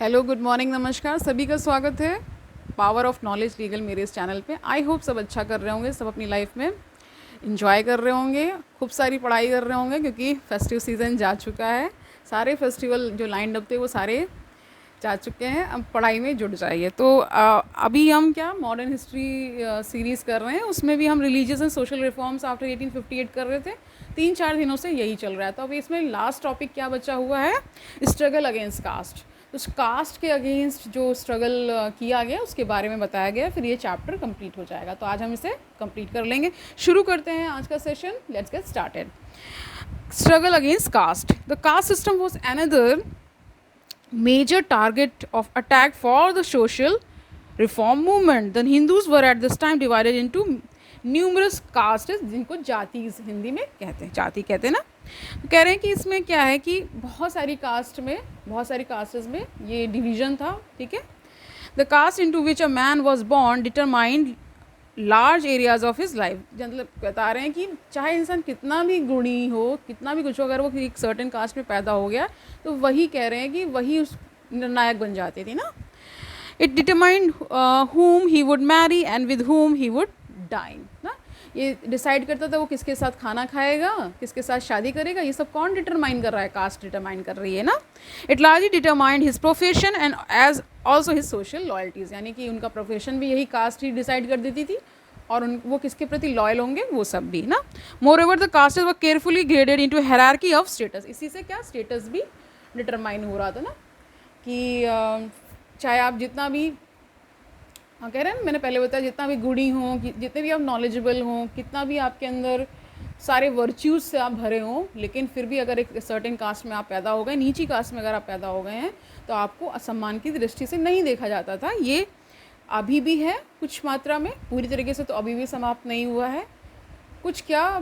Hello, good morning, नमस्कार। सभी का स्वागत है पावर ऑफ नॉलेज लीगल मेरे इस चैनल पे। आई होप सब अच्छा कर रहे होंगे, सब अपनी लाइफ में इंजॉय कर रहे होंगे, खूब सारी पढ़ाई कर रहे होंगे क्योंकि फेस्टिव सीज़न जा चुका है। सारे फेस्टिवल जो लाइंड अप थे वो सारे जा चुके हैं, अब पढ़ाई में जुट जाइए। तो अभी हम क्या मॉडर्न हिस्ट्री सीरीज़ कर रहे हैं, उसमें भी हम religious and social reforms after 1858 कर रहे थे। 3-4 दिनों से यही चल रहा है। तो अभी इसमें लास्ट टॉपिक क्या बचा हुआ है, स्ट्रगल अगेंस्ट कास्ट। तो उस कास्ट के अगेंस्ट जो स्ट्रगल किया गया उसके बारे में बताया गया, फिर ये चैप्टर कंप्लीट हो जाएगा। तो आज हम इसे कंप्लीट कर लेंगे। शुरू करते हैं आज का session. Let's get started. Struggle against caste. The caste system was another major target of attack for the social reform movement. The Hindus were at this time divided into numerous castes, जिनको जाति हिंदी में कहते हैं, जाति कहते हैं ना। तो कह रहे हैं कि इसमें क्या है कि बहुत सारी कास्ट्स में ये डिवीजन था, ठीक है। The caste into which a man was born determined large areas of his life. मतलब बता रहे हैं कि चाहे इंसान कितना भी गुणी हो, कितना भी कुछ हो, अगर वो एक सर्टेन कास्ट में पैदा हो गया तो वही कह रहे हैं कि वही उस निर्णायक बन जाती थी ना। It determined whom he would marry and with whom he would dine ना। ये डिसाइड करता था वो किसके साथ खाना खाएगा, किसके साथ शादी करेगा। ये सब कौन डिटरमाइन कर रहा है? कास्ट डिटरमाइन कर रही है ना। It largely determined his profession and as also his social loyalties, यानी कि उनका प्रोफेशन भी यही कास्ट ही डिसाइड कर देती थी और वो किसके प्रति लॉयल होंगे वो सब भी ना। More over the castes were carefully graded into hierarchy of status. इसी से क्या स्टेटस भी डिटरमाइन हो रहा था ना कि चाहे आप जितना भी कह रहे हैं, मैंने पहले बताया, जितना भी गुणी हो, जितने भी आप नॉलेजेबल हों, कितना भी आपके अंदर सारे वर्च्यूज़ से आप भरे हों, लेकिन फिर भी अगर एक सर्टेन कास्ट में आप पैदा हो गए, नीची कास्ट में अगर आप पैदा हो गए हैं, तो आपको असम्मान की दृष्टि से नहीं देखा जाता था। ये अभी भी है कुछ मात्रा में, पूरी तरीके से तो अभी भी समाप्त नहीं हुआ है। कुछ क्या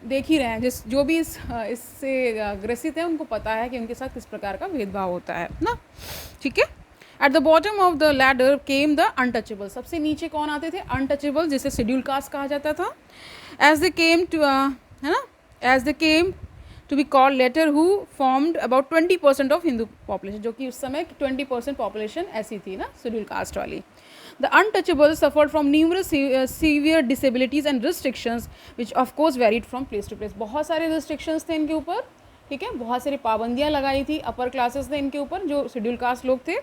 देख ही रहे हैं, जो भी इससे ग्रसित है उनको पता है कि उनके साथ किस प्रकार का भेदभाव होता है ना, ठीक है। At the bottom of the ladder came the untouchable. सबसे नीचे कौन आते थे? अनटचेबल, जिसे शेड्यूल कास्ट कहा जाता था। एज दे केम टू है ना, as they came to be called later, who formed about 20% of Hindu population, जो कि उस समय 20% पॉपुलेशन ऐसी थी ना शेड्यूल कास्ट वाली। The untouchables suffered from numerous severe disabilities and restrictions, which of course varied from place to place. बहुत सारे restrictions थे इनके ऊपर, ठीक है, बहुत सारी पाबंदियाँ लगाई थी अपर क्लासेस ने इनके ऊपर, जो शेड्यूल कास्ट लोग थे,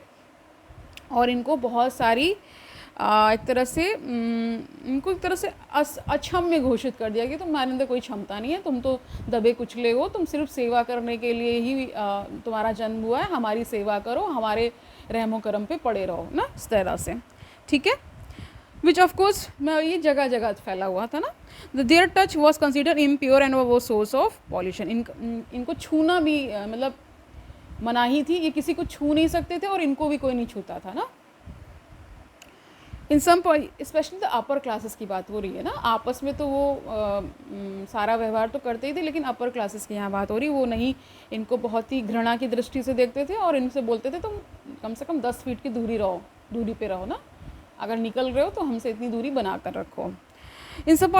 और इनको बहुत सारी एक तरह से अक्षम्य घोषित कर दिया कि तुम्हारे अंदर कोई क्षमता नहीं है, तुम तो दबे कुचले हो, तुम सिर्फ सेवा करने के लिए ही तुम्हारा जन्म हुआ है, हमारी सेवा करो, हमारे रहमो करम पे पड़े रहो ना, इस तरह से, ठीक है। विच ऑफकोर्स मैं ये जगह जगह फैला हुआ था ना। Their touch was consider impure and वो सोर्स ऑफ पॉल्यूशन। इनको छूना भी मतलब मनाही थी, ये किसी को छू नहीं सकते थे और इनको भी कोई नहीं छूता था ना। इन सम स्पेशली द अपर क्लासेस की बात हो रही है ना, आपस में तो वो सारा व्यवहार तो करते ही थे, लेकिन अपर क्लासेस की यहाँ बात हो रही, वो नहीं, इनको बहुत ही घृणा की दृष्टि से देखते थे और इनसे बोलते थे तुम कम से कम 10 फीट की दूरी पे रहो ना, अगर निकल रहे हो तो हमसे इतनी दूरी बना कर रखो। In some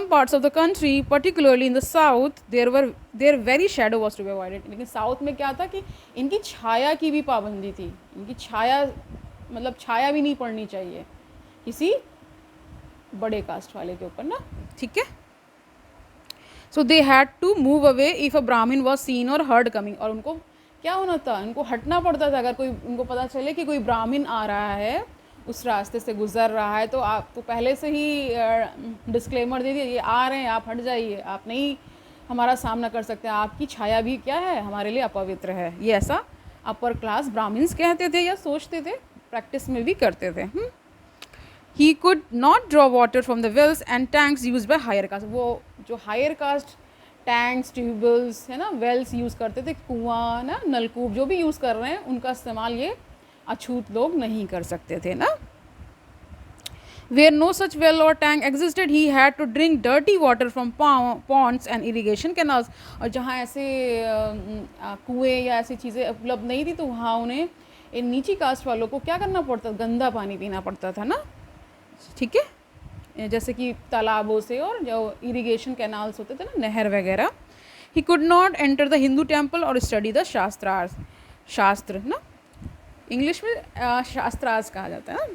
parts of the country, particularly in the south, their very shadow was to be avoided. लेकिन साउथ में क्या था कि इनकी छाया की भी पाबंदी थी। इनकी छाया मतलब छाया भी नहीं पड़नी चाहिए किसी बड़े कास्ट वाले के ऊपर ना, ठीक है। So they had to move away if a Brahmin was seen or heard coming. और उनको क्या होना था, उनको हटना पड़ता था। अगर कोई उनको पता चले कि कोई ब्राह्मण आ रहा है, उस रास्ते से गुजर रहा है, तो आप तो पहले से ही डिस्क्लेमर दे दिए, ये आ रहे हैं, आप हट जाइए, आप नहीं हमारा सामना कर सकते, आपकी छाया भी क्या है, हमारे लिए अपवित्र है। ये ऐसा अपर क्लास ब्राह्मण्स कहते थे या सोचते थे, प्रैक्टिस में भी करते थे। He could not draw water from the wells and tanks use by higher caste. वो जो हायर कास्ट टैंक्स, ट्यूबवेल्स है ना, वेल्स यूज़ करते थे, कुआं ना, नलकूप जो भी यूज़ कर रहे हैं, उनका इस्तेमाल ये अछूत लोग नहीं कर सकते थे ना। Where no such well or tank existed, he had to drink dirty water from ponds and irrigation canals. और जहाँ ऐसे कुएँ या ऐसी चीज़ें उपलब्ध नहीं थी, तो वहाँ उन्हें इन नीची कास्ट वालों को क्या करना पड़ता, गंदा पानी पीना पड़ता था ना, ठीक है, जैसे कि तालाबों से और जो इरिगेशन कैनाल्स होते थे ना, नहर वगैरह। He could not enter the Hindu temple or study the शास्त्र ना। इंग्लिश में शास्त्रार्थ कहा जाता है ना,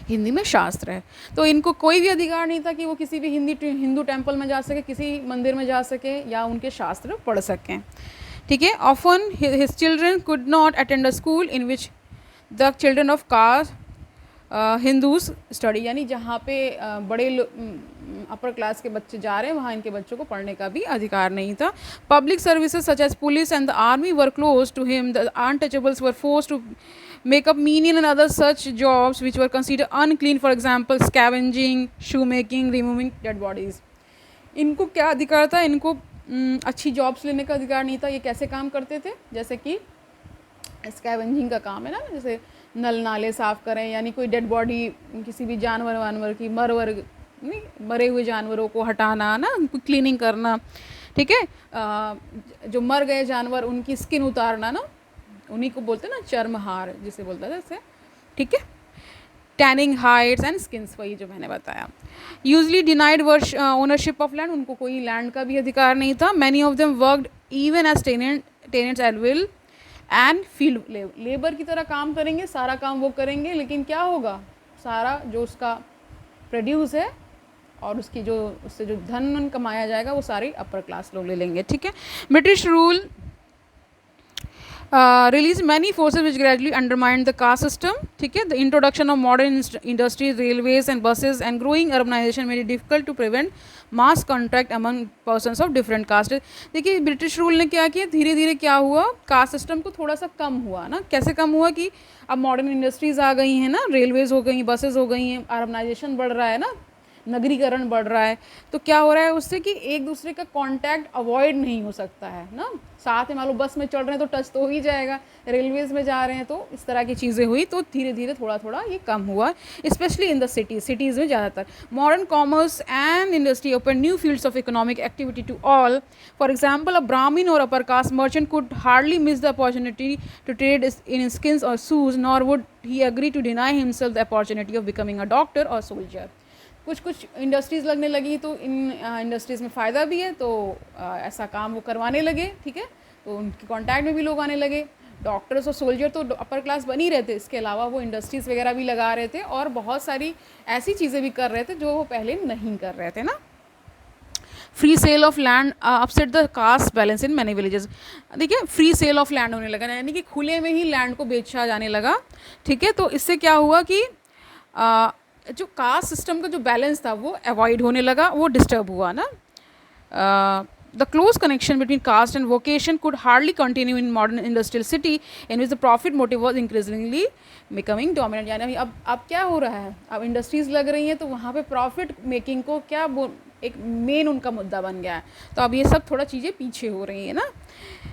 हिंदी में शास्त्र है। तो इनको कोई भी अधिकार नहीं था कि वो किसी भी हिंदू टेम्पल में जा सके, किसी मंदिर में जा सके या उनके शास्त्र पढ़ सकें, ठीक है। Often his children could not attend a school in which the children of caste Hindus study, यानी जहाँ पे बड़े अपर क्लास के बच्चे जा रहे हैं वहाँ इनके बच्चों को पढ़ने का भी अधिकार नहीं था। Public services such as police and the army were close to him, the untouchables were forced to make up menial and other such jobs which were considered unclean, for example scavenging, shoemaking, removing dead bodies. इनको क्या अधिकार था, इनको अच्छी jobs लेने का अधिकार नहीं था। ये कैसे काम करते थे, जैसे कि स्कैवेंजिंग का काम है ना, जैसे नल नाले साफ़ करें, यानी कोई डेड बॉडी किसी भी जानवर की मरे हुए जानवरों को हटाना ना, उनको क्लीनिंग करना, ठीक है। जो मर गए जानवर उनकी स्किन उतारना ना, उन्हीं को बोलते हैं ना चर्महार जिसे बोलता था इससे, ठीक है। टैनिंग हाइड्स एंड स्किन्स, वही जो मैंने बताया। यूजली डिनाइड वर्ष ओनरशिप ऑफ लैंड, उनको कोई लैंड का भी अधिकार नहीं था। Many of them worked even as tenants at will and field labour की तरह काम करेंगे, सारा काम वो करेंगे, लेकिन क्या होगा, सारा जो उसका प्रोड्यूस है और उससे जो धन कमाया जाएगा वो सारे अपर क्लास लोग ले लेंगे, ठीक है। British rule released many forces which gradually undermined the caste system, ठीक है। The introduction of modern industries, railways and buses and growing urbanization made it difficult to prevent mass contact among persons of different caste. देखिए British rule ने क्या किया, धीरे धीरे क्या हुआ, कास्ट सिस्टम को थोड़ा सा कम हुआ ना। कैसे कम हुआ कि अब मॉडर्न इंडस्ट्रीज आ गई हैं ना, रेलवेज़ हो गई, बसेज हो गई हैं, अर्बनाइजेशन बढ़ रहा है ना, नगरीकरण बढ़ रहा है, तो क्या हो रहा है उससे कि एक दूसरे का कांटेक्ट अवॉइड नहीं हो सकता है ना। साथ में मान लो बस में चढ़ रहे हैं तो टच तो हो ही जाएगा, रेलवेज़ में जा रहे हैं तो इस तरह की चीज़ें हुई, तो धीरे धीरे थोड़ा थोड़ा ये कम हुआ, स्पेशली इन द सिटीज़ में ज़्यादातर। Modern commerce and industry open new fields of economic activity to all. For example, a Brahmin or upper caste merchant could hardly miss the opportunity to trade in skins or shoes, nor would he agree to deny himself the opportunity of becoming a doctor or soldier. कुछ industries लगने लगी तो इन industries में फ़ायदा भी है, तो ऐसा काम वो करवाने लगे, ठीक है। तो उनके कांटेक्ट में भी लोग आने लगे। डॉक्टर्स और सोल्जर तो अपर क्लास बन ही रहे थे, इसके अलावा वो इंडस्ट्रीज़ वगैरह भी लगा रहे थे और बहुत सारी ऐसी चीज़ें भी कर रहे थे जो वो पहले नहीं कर रहे थे ना। Free sale of land upset the caste balance in many villages. देखिए फ्री सेल ऑफ लैंड होने लगा, यानी कि खुले में ही लैंड को बेचा जाने लगा, ठीक है। तो इससे क्या हुआ कि जो कास्ट सिस्टम का जो बैलेंस था वो अवॉइड होने लगा, वो डिस्टर्ब हुआ ना। The close connection between caste and vocation could hardly continue in modern industrial city in which the profit motive was increasingly becoming dominant. यानी अब क्या हो रहा है, अब इंडस्ट्रीज़ लग रही हैं तो वहाँ पे प्रॉफिट मेकिंग को क्या एक मेन उनका मुद्दा बन गया है, तो अब ये सब थोड़ा चीज़ें पीछे हो रही हैं ना।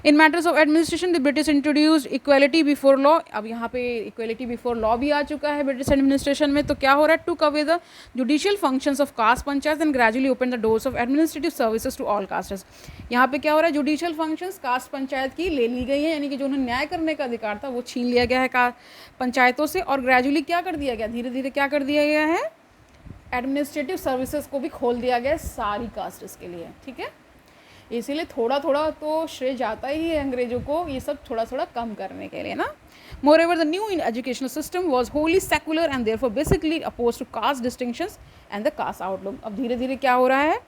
In matters of administration the British introduced equality before law. अब यहाँ पे इक्वलिटी बिफोर लॉ भी आ चुका है ब्रिटिश एडमिनिस्ट्रेशन में, तो क्या हो रहा है, took away the judicial functions of caste panchayat and gradually open the doors of administrative services to all castes. यहाँ पे क्या हो रहा है, जुडिशियल फंक्शंस कास्ट पंचायत की ले ली गई है, यानी कि जो उन्हें न्याय करने का अधिकार था वो छीन लिया गया है पंचायतों से, और ग्रेजुअली क्या कर दिया गया, धीरे धीरे क्या कर दिया गया है, एडमिनिस्ट्रेटिव सर्विसेज को भी खोल दिया गया सारी कास्ट्स के लिए, ठीक है। इसीलिए थोड़ा थोड़ा तो श्रेय जाता ही है अंग्रेजों को ये सब थोड़ा थोड़ा कम करने के लिए ना। Moreover, the new educational system was wholly secular and therefore basically opposed to caste distinctions and the caste outlook. अब धीरे धीरे क्या हो रहा है,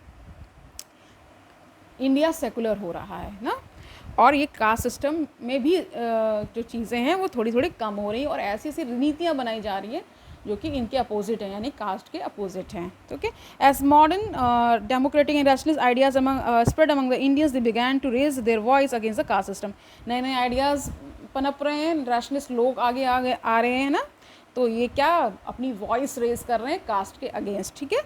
इंडिया सेकुलर हो रहा है ना, और ये कास्ट सिस्टम में भी जो चीज़ें हैं वो थोड़ी थोड़ी कम हो रही हैं, और ऐसी ऐसी नीतियाँ बनाई जा रही हैं जो कि इनके अपोजिट हैं, यानी कास्ट के अपोजिट हैं, okay. As modern democratic and rationalist ideas spread among the Indians, they began to raise their voice against the caste system. नए नए आइडियाज़ पनप रहे हैं, रैशनलिस्ट लोग आगे आ रहे हैं ना, तो ये क्या अपनी वॉइस रेज कर रहे हैं कास्ट के अगेंस्ट, ठीक है।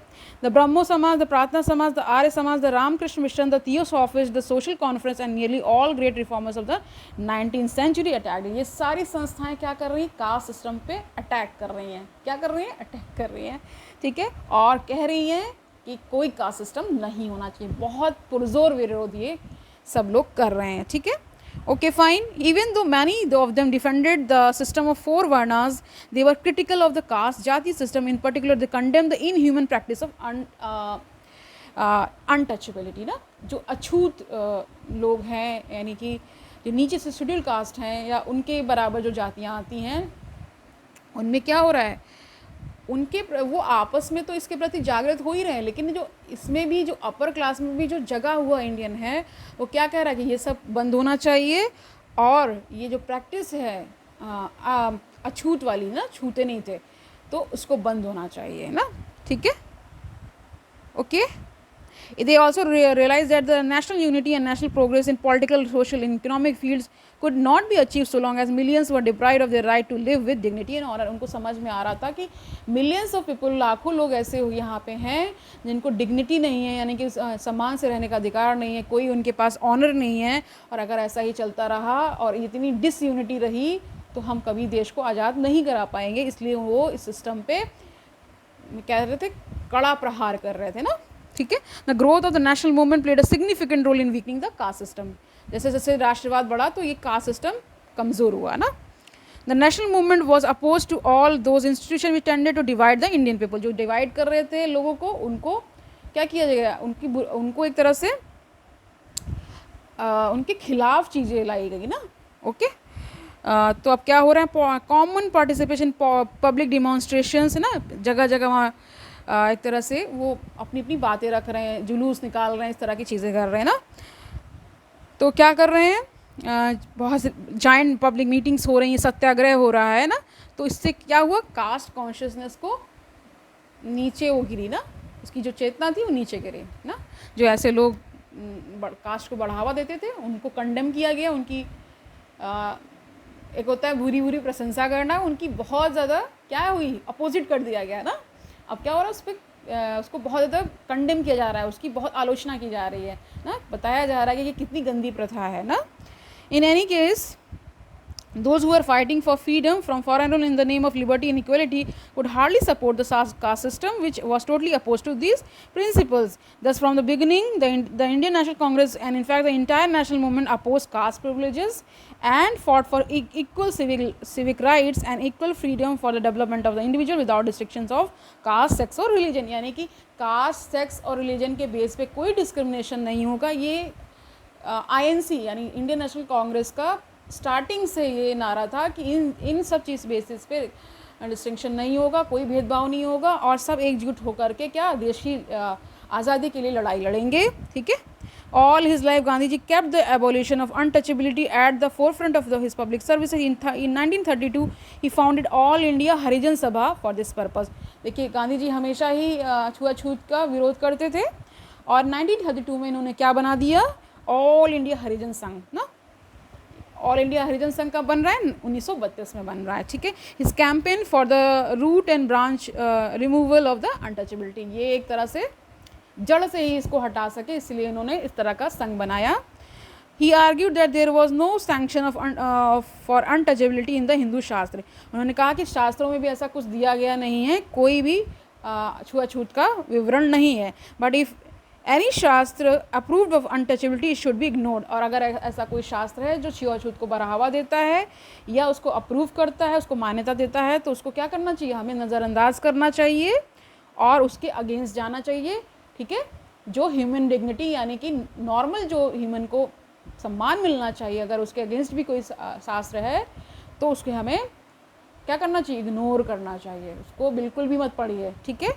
द ब्रह्मो समाज, द प्रार्थना समाज, the Arya Samaj, the Ramakrishna Mission, the theosophist, the social conference and nearly all great reformers of the 19th century attack. ये सारी संस्थाएं क्या कर रही हैं, कास्ट सिस्टम पे अटैक कर रही हैं, क्या कर रही हैं, अटैक कर रही हैं, ठीक है, और कह रही हैं कि कोई कास्ट सिस्टम नहीं होना चाहिए। बहुत पुरजोर विरोध ये सब लोग कर रहे हैं, ठीक है। Okay, fine. Even though many of them defended the system of 4 varnas, they were critical of the caste jati system. In particular, they condemned the inhuman practice of untouchability ना, जो अछूत लोग हैं, यानी कि जो नीचे से शेड्यूल कास्ट हैं या उनके बराबर जो जातियाँ आती हैं, उनमें क्या हो रहा है, उनके वो आपस में तो इसके प्रति जागृत हो ही रहे हैं, लेकिन जो इसमें भी जो अपर क्लास में भी जो जगा हुआ इंडियन है वो क्या कह रहा है कि ये सब बंद होना चाहिए, और ये जो प्रैक्टिस है अछूत वाली ना, छूते नहीं थे, तो उसको बंद होना चाहिए ना, ठीक है, okay. They also realized that the national unity and national progress in political, social and economic fields could not be achieved so long as millions were deprived of their right to live with dignity and honor. उनको समझ में आ रहा था कि millions of people, लाखों लोग ऐसे यहाँ पे हैं जिनको dignity नहीं है, यानी कि सम्मान से रहने का अधिकार नहीं है, कोई उनके पास honor नहीं है, और अगर ऐसा ही चलता रहा और इतनी disunity रही तो हम कभी देश को आज़ाद नहीं करा पाएंगे। इसलिए वो इस सिस्टम पे कह रहे थे, कड़ा प्रहार कर रहे थे ना, ठीक है। The growth of the national movement played a significant role in weakening the caste system. जैसे जैसे राष्ट्रवाद बढ़ा तो ये कास्ट सिस्टम कमज़ोर हुआ ना। The national movement was oppose to all those institution which tended to divide the Indian people. जो डिवाइड कर रहे थे लोगों को, उनको क्या किया जाएगा, उनको एक तरह से उनके खिलाफ चीज़ें लाई गई ना, ओके। तो अब क्या हो रहा है, कॉमन पार्टिसिपेशन, पब्लिक डिमॉन्स्ट्रेशंस है ना, जगह जगह वहाँ एक तरह से वो अपनी अपनी बातें रख रहे हैं, जुलूस निकाल रहे हैं, इस तरह की चीज़ें कर रहे हैं ना। तो क्या कर रहे हैं, बहुत से जाइंट पब्लिक मीटिंग्स हो रही हैं, सत्याग्रह हो रहा है ना। तो इससे क्या हुआ, कास्ट कॉन्शियसनेस को नीचे वो गिरी ना, उसकी जो चेतना थी वो नीचे गिरी ना। जो ऐसे लोग कास्ट को बढ़ावा देते थे उनको कंडेम किया गया, उनकी एक होता है बुरी बुरी प्रशंसा करना, उनकी बहुत ज़्यादा क्या हुई, अपोजिट कर दिया गया ना। अब क्या हो रहा है, उस पर उसको बहुत ज़्यादा कंडेम किया जा रहा है, उसकी बहुत आलोचना की जा रही है ना, बताया जा रहा है कि ये कितनी गंदी प्रथा है ना। In any case those who were fighting for freedom from foreign rule in the name of liberty and equality would hardly support the caste system, which was totally opposed to these principles. Thus from the beginning the Indian National Congress and in fact the entire national movement opposed caste privileges and fought for equal civic rights and equal freedom for the development of the individual without restrictions of caste, sex or religion. यानी कि caste, sex और religion के base पे कोई discrimination नहीं होगा। ये INC यानी इंडियन नेशनल कांग्रेस का स्टार्टिंग से ये नारा था कि इन सब चीज़ बेसिस पे डिस्टिंक्शन नहीं होगा, कोई भेदभाव नहीं होगा, और सब एकजुट होकर के क्या देश की आज़ादी के लिए लड़ाई लड़ेंगे, ठीक है। All his life Gandhi ji kept the abolition of untouchability at the forefront of his public services. In 1932 he founded All India Harijan Sabha for this purpose. देखिए गांधी जी हमेशा ही छुआछूत का विरोध करते थे, और 1932 में इन्होंने क्या बना दिया, ऑल इंडिया हरिजन संघ ना। ऑल इंडिया हरिजन संघ का बन रहा है 1932 में बन रहा है, ठीक है। His campaign for the root and branch removal of the untouchability, ये एक तरह से जड़ से ही इसको हटा सके, इसलिए इन्होंने इस तरह का संघ बनाया। He argued that there was no sanction for untouchability in the Hindu shastra. उन्होंने कहा कि शास्त्रों में भी ऐसा कुछ दिया गया नहीं है, कोई भी छुआछूत का विवरण नहीं है। बट इफ़ एनी शास्त्र approved of untouchability should be ignored. और अगर ऐसा कोई शास्त्र है जो छुआछूत को बढ़ावा देता है या उसको अप्रूव करता है, उसको मान्यता देता है, तो उसको क्या करना चाहिए, हमें नज़रअंदाज करना चाहिए और उसके अगेंस्ट जाना चाहिए, ठीक है। जो ह्यूमन डिग्निटी यानी कि नॉर्मल जो ह्यूमन को सम्मान मिलना चाहिए, अगर उसके अगेंस्ट भी कोई शास्त्र है तो उसके हमें क्या करना चाहिए, इग्नोर करना चाहिए, उसको बिल्कुल भी मत पढ़िए, ठीक है,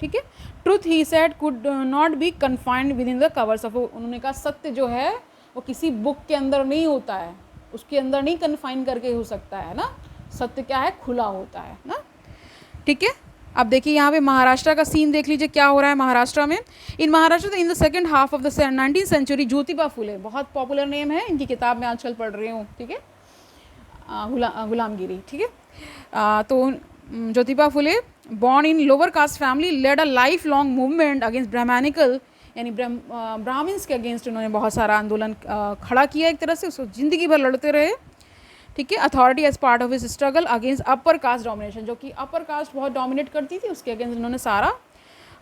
ठीक है। Truth he said could not be confined with in the covers of. उन्होंने कहा सत्य जो है वो किसी बुक के अंदर नहीं होता है, उसके अंदर नहीं कन्फाइन करके हो सकता है ना। सत्य क्या है, खुला होता है ना, ठीक है। अब देखिए यहाँ पे महाराष्ट्र का सीन देख लीजिए क्या हो रहा है महाराष्ट्र में। In Maharashtra in the second half of the 19th century Jyotiba Phule, बहुत पॉपुलर नेम है, इनकी किताब मैं आजकल पढ़ रही हूँ, ठीक है, गुलामगिरी, ठीक है। तो Jyotiba Phule born in lower caste family led a lifelong movement against brahmanical यानी ब्राह्मण्स के अगेंस्ट उन्होंने बहुत सारा आंदोलन खड़ा किया, एक तरह से उसको ज़िंदगी भर लड़ते रहे, ठीक है। Authority as part of his struggle against upper caste domination, जो कि अपर कास्ट बहुत डोमिनेट करती थी, उसके अगेंस्ट उन्होंने सारा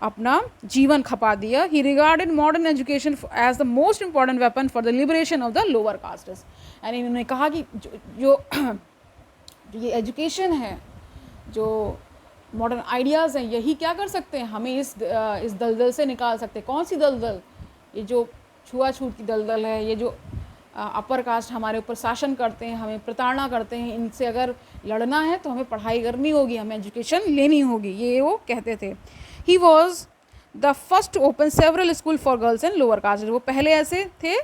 अपना जीवन खपा दिया। He regarded modern education as the most important weapon for the liberation of the lower castes. यानी उन्होंने कहा कि जो ये एजुकेशन है, जो मॉडर्न आइडियाज़ हैं, यही क्या कर सकते हैं, हमें इस दलदल से निकाल सकते हैं। कौन सी दलदल, ये जो छुआछूत की दलदल है, ये जो अपर कास्ट हमारे ऊपर शासन करते हैं, हमें प्रताड़ना करते हैं, इनसे अगर लड़ना है तो हमें पढ़ाई करनी होगी, हमें एजुकेशन लेनी होगी, ये वो कहते थे। He was the first open several school for girls and lower caste, वो पहले ऐसे थे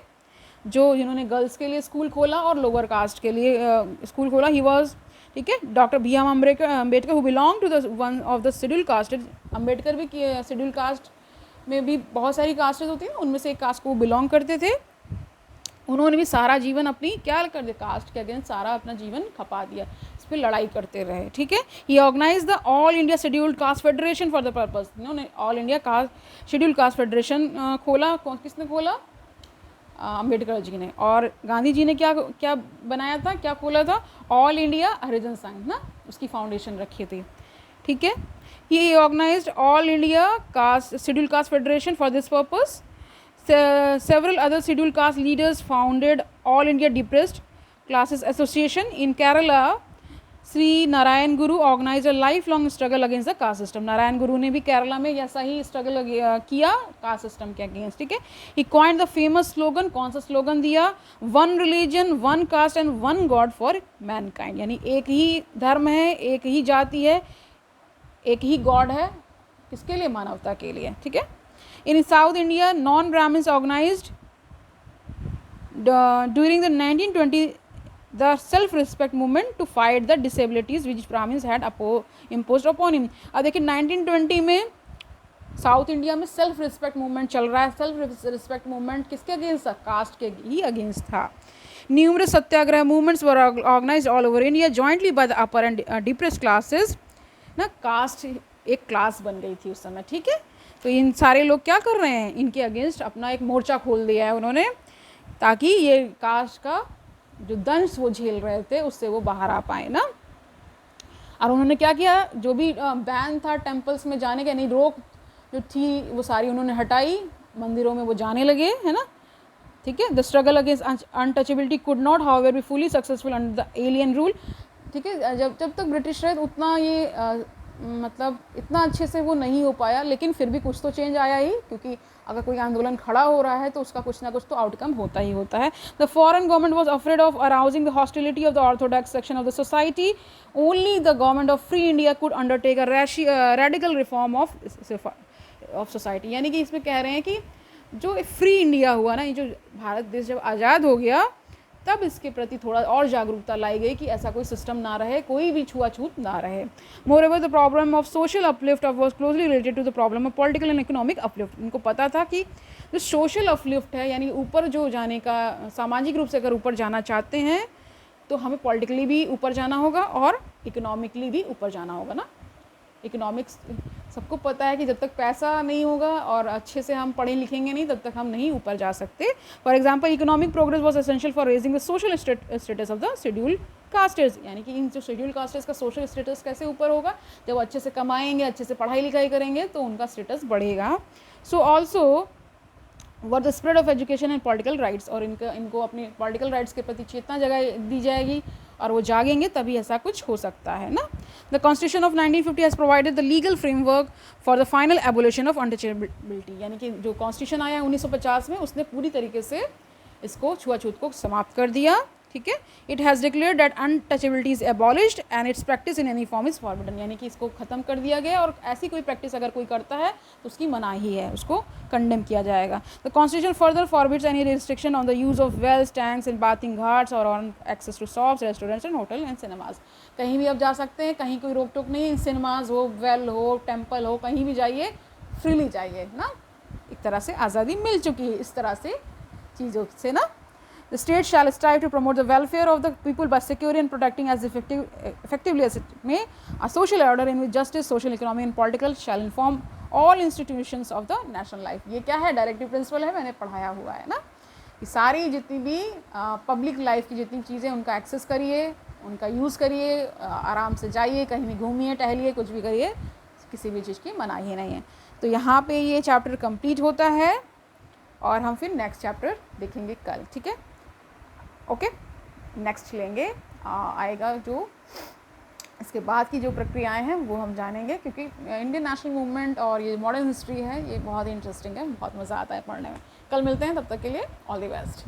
जो जिन्होंने गर्ल्स के लिए स्कूल खोला और लोअर कास्ट के लिए स्कूल खोला। ही वॉज, ठीक है, doctor B M Ambedkar who belong to the one of the schedule caste. Ambedkar भी शेड्यूल कास्ट में भी बहुत सारी कास्टेज होती हैं, उनमें से एक कास्ट को वो बिलोंग करते थे। उन्होंने भी सारा जीवन अपनी क्या कर दिया, कास्ट के अगेंस्ट सारा अपना जीवन खपा दिया, इस पर लड़ाई करते रहे, ठीक है। He organise the All India Scheduled Caste Federation for the purpose, इन्होंने All India Caste Scheduled Caste Federation खोला। किसने खोला? अम्बेडकर जी ने। और गांधी जी ने क्या क्या बनाया था, क्या खोला था? ऑल इंडिया हरिजन संघ ना, उसकी फाउंडेशन रखी थी, ठीक है। He organised All India Caste Scheduled Caste Federation for this purpose. Several other scheduled caste leaders founded All India Depressed Classes Association in Kerala. Sri Narayan Guru organized a lifelong struggle against the caste system. Narayan गुरु ने भी केरला में ऐसा ही struggle किया caste system के against, ठीक है। He coined the famous slogan, कौन सा स्लोगन दिया? One religion, one caste and one God for mankind, यानी एक ही धर्म है, एक ही जाति है, एक ही गॉड है, किसके लिए? मानवता के लिए, ठीक है। In South India, non-Brahmins organized during the 1920 the self-respect movement to fight the disabilities which Brahmins had imposed upon him. अब देखिए 1920 में साउथ इंडिया में सेल्फ रिस्पेक्ट मूवमेंट चल रहा है। सेल्फ रिस्पेक्ट मूवमेंट किसके अगेंस्ट था? कास्ट के ही अगेंस्ट था। Numerous Satyagraha movements were organized all over India jointly by the upper and depressed classes. ना कास्ट एक क्लास बन गई थी उस समय, ठीक है। तो इन सारे लोग क्या कर रहे हैं? इनके अगेंस्ट अपना एक मोर्चा खोल दिया है उन्होंने, ताकि ये कास्ट का जो दंश वो झेल रहे थे उससे वो बाहर आ पाए ना। और उन्होंने क्या किया? जो भी बैन था टेम्पल्स में जाने का, नहीं रोक जो थी वो सारी उन्होंने हटाई, मंदिरों में वो जाने लगे, है ना, ठीक है। The struggle against untouchability could not however be fully successful under the alien rule, ठीक है। जब तक ब्रिटिश रहे उतना ये मतलब इतना अच्छे से वो नहीं हो पाया, लेकिन फिर भी कुछ तो चेंज आया ही, क्योंकि अगर कोई आंदोलन खड़ा हो रहा है तो उसका कुछ ना कुछ तो आउटकम होता ही होता है। The foreign government was afraid of arousing the hostility of the Orthodox section of the society. Only the government of free India could undertake a radical reform of society, यानी कि इसमें कह रहे हैं कि जो फ्री इंडिया हुआ ना, ये जो भारत देश जब आज़ाद हो गया तब इसके प्रति थोड़ा और जागरूकता लाई गई कि ऐसा कोई सिस्टम ना रहे, कोई भी छुआछूत ना रहे। Moreover the problem of social uplift was closely related to the problem of political and economic uplift. उनको पता था कि जो सोशल अपलिफ्ट है, यानी ऊपर जो जाने का, सामाजिक रूप से अगर ऊपर जाना चाहते हैं तो हमें पॉलिटिकली भी ऊपर जाना होगा और इकोनॉमिकली भी ऊपर जाना होगा ना। इकोनॉमिक्स सबको पता है कि जब तक पैसा नहीं होगा और अच्छे से हम पढ़े लिखेंगे नहीं तब तक हम नहीं ऊपर जा सकते। For example economic progress was essential for raising the social status of the schedule castes, यानी कि इन जो शेड्यूल कास्टेज का सोशल स्टेटस कैसे ऊपर होगा? जब अच्छे से कमाएंगे, अच्छे से पढ़ाई लिखाई करेंगे तो उनका स्टेटस बढ़ेगा। So also were the spread of education and political rights, और इनको अपनी पॉलिटिकल राइट्स के प्रति चेतना जगह दी जाएगी और वो जागेंगे तभी ऐसा कुछ हो सकता है ना। The constitution of 1950 has provided the legal framework for the final abolition of untouchability, यानी कि जो कॉन्स्टिट्यूशन आया 1950 में उसने पूरी तरीके से इसको छुआछूत को समाप्त कर दिया, ठीक है। It has declared that untouchability is abolished and it's practice in any form is forbidden, यानी कि इसको ख़त्म कर दिया गया और ऐसी कोई प्रैक्टिस अगर कोई करता है तो उसकी मनाही है, उसको कंडेम किया जाएगा। The constitution further forbids any restriction on the use of wells, tanks and bathing ghats or on access to shops, restaurants and hotel and cinemas. कहीं भी आप जा सकते हैं, कहीं कोई रोक टोक नहीं, सिनेमाज हो, वेल हो, टेम्पल हो, कहीं भी जाइए, फ्रीली जाइए ना। एक तरह से आज़ादी मिल चुकी है इस तरह से चीज़ों से ना। The state shall strive to promote the welfare of the people by securing and protecting as effectively as it may a social order in which justice, social, economic and political shall inform all institutions of the national life। ये क्या है? Directive principle है, मैंने पढ़ाया हुआ है ना। कि सारी जितनी भी पब्लिक लाइफ की जितनी चीज़ें उनका एक्सेस करिए, उनका यूज़ करिए, आराम से जाइए, कहीं भी घूमिए, टहलिए, कुछ भी करिए, किसी भी चीज़ की मनाही नहीं है। तो यहाँ पे ये चैप्टर कंप्लीट होता है और हम फिर नेक्स्ट चैप्टर देखेंगे कल, ठीक है। ओके, नेक्स्ट लेंगे आएगा जो इसके बाद की जो प्रक्रियाएं हैं वो हम जानेंगे, क्योंकि इंडियन नेशनल मूवमेंट और ये मॉडर्न हिस्ट्री है, ये बहुत ही इंटरेस्टिंग है, बहुत मज़ा आता है पढ़ने में। कल मिलते हैं, तब तक के लिए ऑल द बेस्ट।